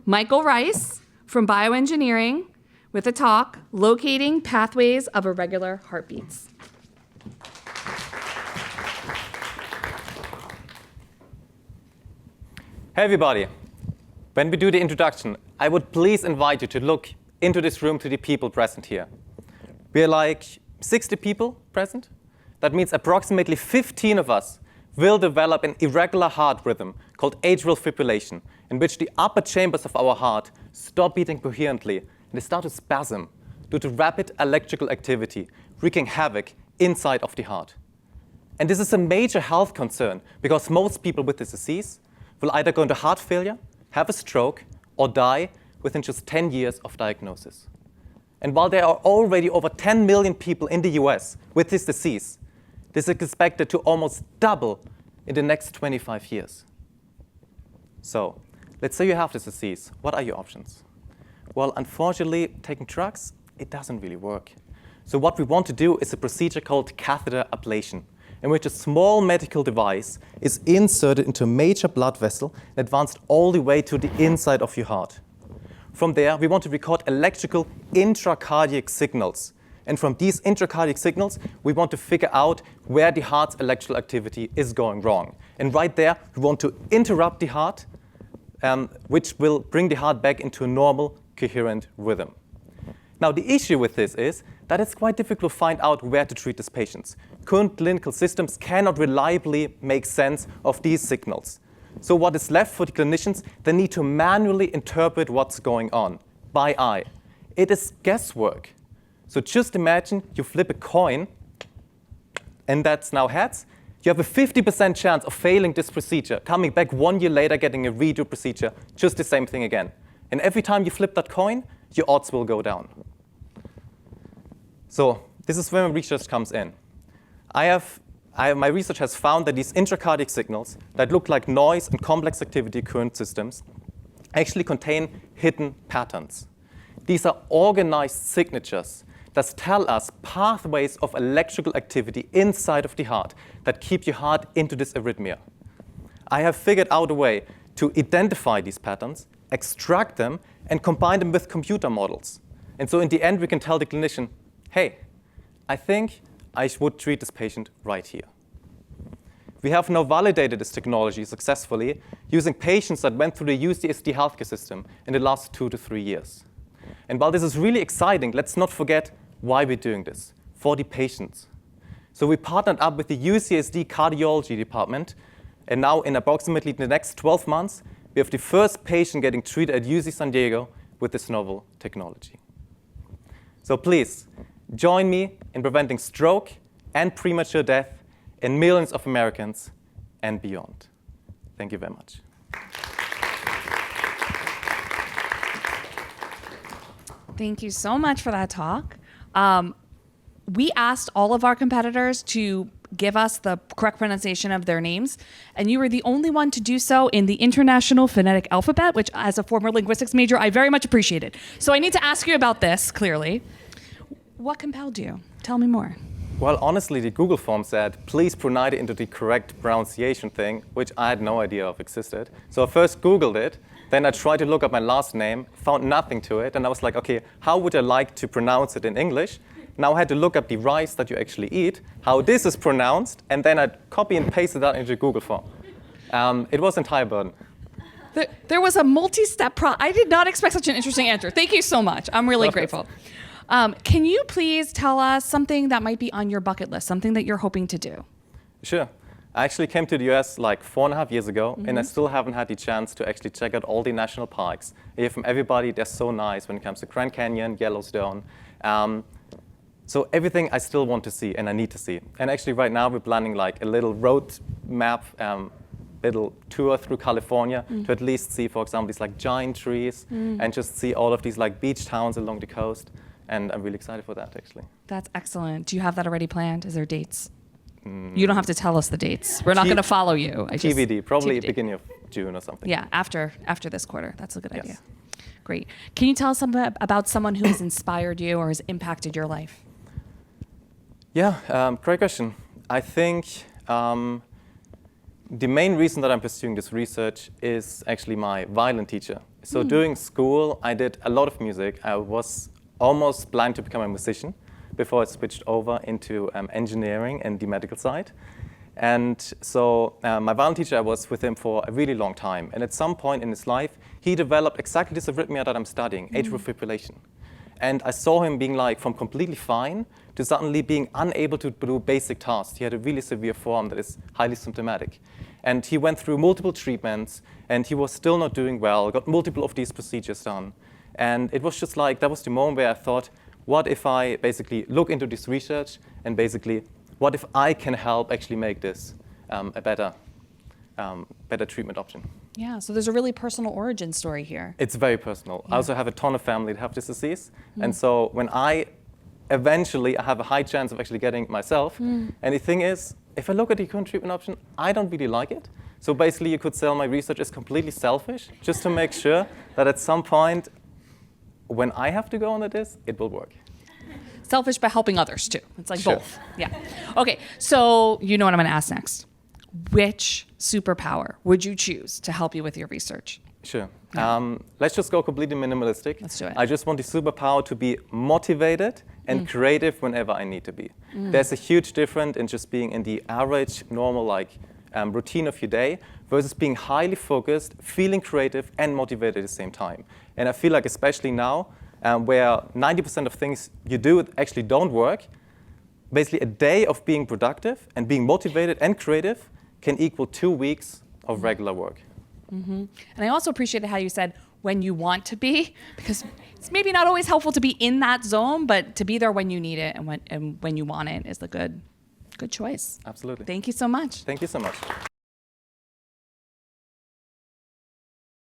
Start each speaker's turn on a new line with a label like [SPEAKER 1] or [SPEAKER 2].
[SPEAKER 1] Michael Reiss from Bioengineering with a talk, Locating Pathways of Irregular Heartbeats.
[SPEAKER 2] Hey everybody. When we do the introduction, I would please invite you to look into this room to the people present here. We're like 60 people present. That means approximately 15 of us will develop an irregular heart rhythm called atrial fibrillation, in which the upper chambers of our heart stop beating coherently and they start to spasm due to rapid electrical activity, wreaking havoc inside of the heart. And this is a major health concern because most people with this disease will either go into heart failure, have a stroke, or die within just 10 years of diagnosis. And while there are already over 10 million people in the US with this disease, this is expected to almost double in the next 25 years. So, let's say you have this disease. What are your options? Well, unfortunately, taking drugs, it doesn't really work. So what we want to do is a procedure called catheter ablation, in which a small medical device is inserted into a major blood vessel and advanced all the way to the inside of your heart. From there, we want to record electrical intracardiac signals. And from these intracardiac signals, we want to figure out where the heart's electrical activity is going wrong. And right there, we want to interrupt the heart, which will bring the heart back into a normal, coherent rhythm. Now, the issue with this is that it's quite difficult to find out where to treat these patients. Current clinical systems cannot reliably make sense of these signals. So what is left for the clinicians, they need to manually interpret what's going on by eye. It is guesswork. So just imagine you flip a coin, and that's now heads. You have a 50% chance of failing this procedure, coming back 1 year later, getting a redo procedure, just the same thing again. And every time you flip that coin, your odds will go down. So this is where my research comes in. My research has found that these intracardiac signals that look like noise and complex activity current systems actually contain hidden patterns. These are organized signatures that tell us pathways of electrical activity inside of the heart that keep your heart into this arrhythmia. I have figured out a way to identify these patterns, extract them, and combine them with computer models. And so in the end, we can tell the clinician, hey, I think I would treat this patient right here. We have now validated this technology successfully using patients that went through the UCSD healthcare system in the last 2 to 3 years. And while this is really exciting, let's not forget why we're doing this, for the patients. So we partnered up with the UCSD cardiology department, and now in approximately the next 12 months, we have the first patient getting treated at UC San Diego with this novel technology. So please, join me in preventing stroke and premature death in millions of Americans and beyond. Thank you very much.
[SPEAKER 1] Thank you so much for that talk. We asked all of our competitors to give us the correct pronunciation of their names, and you were the only one to do so in the International Phonetic Alphabet, which as a former linguistics major, I very much appreciated. So I need to ask you about this, clearly. What compelled you? Tell me more.
[SPEAKER 2] Well, honestly, the Google form said, please pronounce it into the correct pronunciation thing, which I had no idea of existed. So I first Googled it, then I tried to look up my last name, found nothing to it, and I was like, okay, how would I like to pronounce it in English? Now I had to look up the rice that you actually eat, how this is pronounced, and then I copy and pasted that into the Google form. It was an entire burden.
[SPEAKER 1] There was a multi-step I did not expect such an interesting answer. Thank you so much. I'm really grateful. Can you please tell us something that might be on your bucket list, something that you're hoping to do?
[SPEAKER 2] Sure. I actually came to the US like 4.5 years ago, and I still haven't had the chance to actually check out all the national parks. I hear from everybody, they're so nice when it comes to Grand Canyon, Yellowstone. So everything I still want to see and I need to see. And actually right now we're planning like a little road map, little tour through California to at least see, for example, these like giant trees and just see all of these like beach towns along the coast. And I'm really excited for that, actually.
[SPEAKER 1] That's excellent. Do you have that already planned? Is there dates? You don't have to tell us the dates. We're not going to follow you.
[SPEAKER 2] TBD, probably beginning of June or something.
[SPEAKER 1] Yeah, after this quarter. That's a good idea. Great. Can you tell us something about someone who has inspired you or has impacted your life?
[SPEAKER 2] Yeah, great question. I think the main reason that I'm pursuing this research is actually my violin teacher. So during school, I did a lot of music. I was almost planned to become a musician before I switched over into engineering and the medical side. And so my violin teacher, I was with him for a really long time. And at some point in his life, he developed exactly this arrhythmia that I'm studying, atrial fibrillation. And I saw him being like from completely fine to suddenly being unable to do basic tasks. He had a really severe form that is highly symptomatic. And he went through multiple treatments, and he was still not doing well, got multiple of these procedures done. And it was just like, that was the moment where I thought, what if I basically look into this research, and basically, what if I can help actually make this a better treatment option?
[SPEAKER 1] Yeah, so there's a really personal origin story here.
[SPEAKER 2] It's very personal. I also have a ton of family that have this disease. And so when I eventually have a high chance of actually getting it myself, and the thing is, if I look at the current treatment option, I don't really like it. So basically you could sell my research as completely selfish, just to make sure that at some point, when I have to go on this, it will work.
[SPEAKER 1] Selfish but helping others too. It's like
[SPEAKER 2] Sure.
[SPEAKER 1] both. Yeah. Okay, so you know what I'm going to ask next. Which superpower would you choose to help you with your research?
[SPEAKER 2] Sure. Let's just go completely minimalistic.
[SPEAKER 1] Let's do it.
[SPEAKER 2] I just want the superpower to be motivated and creative whenever I need to be. There's a huge difference in just being in the average, normal routine of your day versus being highly focused, feeling creative, and motivated at the same time. And I feel like especially now, where 90% of things you do actually don't work, basically a day of being productive and being motivated and creative can equal 2 weeks of regular work.
[SPEAKER 1] And I also appreciated how you said when you want to be, because it's maybe not always helpful to be in that zone, but to be there when you need it and when you want it is the good choice.
[SPEAKER 2] Absolutely.
[SPEAKER 1] Thank you so much.
[SPEAKER 2] Thank you so much.